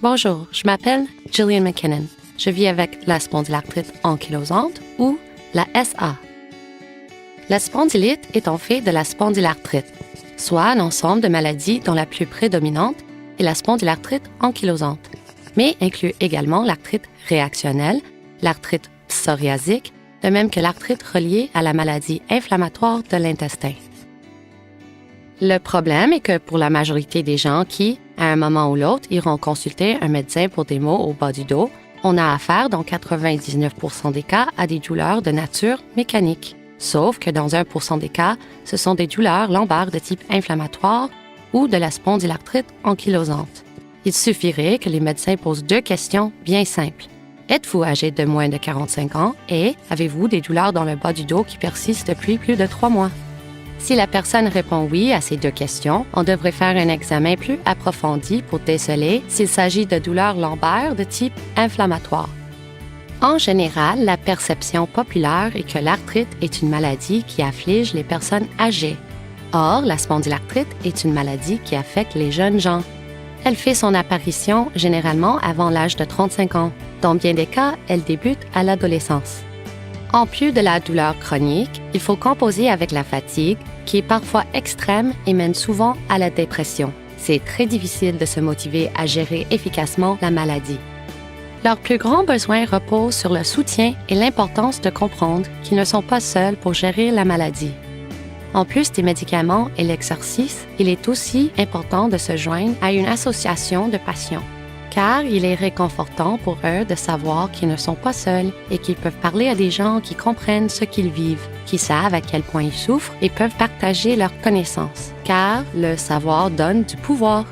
Bonjour, je m'appelle Gillian McKinnon. Je vis avec la spondylarthrite ankylosante ou la SA. La spondylite est en fait de la spondylarthrite, soit un ensemble de maladies dont la plus prédominante est la spondylarthrite ankylosante, mais inclut également l'arthrite réactionnelle, l'arthrite psoriasique, de même que l'arthrite reliée à la maladie inflammatoire de l'intestin. Le problème est que pour la majorité des gens qui, à un moment ou l'autre, iront consulter un médecin pour des maux au bas du dos, on a affaire dans 99% des cas à des douleurs de nature mécanique. Sauf que dans 1% des cas, ce sont des douleurs lombaires de type inflammatoire ou de la spondylarthrite ankylosante. Il suffirait que les médecins posent 2 questions bien simples. Êtes-vous âgé de moins de 45 ans et avez-vous des douleurs dans le bas du dos qui persistent depuis plus de 3 mois? Si la personne répond oui à ces 2 questions, on devrait faire un examen plus approfondi pour déceler s'il s'agit de douleurs lombaires de type inflammatoire. En général, la perception populaire est que l'arthrite est une maladie qui afflige les personnes âgées. Or, la spondylarthrite est une maladie qui affecte les jeunes gens. Elle fait son apparition généralement avant l'âge de 35 ans. Dans bien des cas, elle débute à l'adolescence. En plus de la douleur chronique, il faut composer avec la fatigue, qui est parfois extrême et mène souvent à la dépression. C'est très difficile de se motiver à gérer efficacement la maladie. Leurs plus grands besoins reposent sur le soutien et l'importance de comprendre qu'ils ne sont pas seuls pour gérer la maladie. En plus des médicaments et l'exercice, il est aussi important de se joindre à une association de patients, car il est réconfortant pour eux de savoir qu'ils ne sont pas seuls et qu'ils peuvent parler à des gens qui comprennent ce qu'ils vivent, qui savent à quel point ils souffrent et peuvent partager leurs connaissances, car le savoir donne du pouvoir.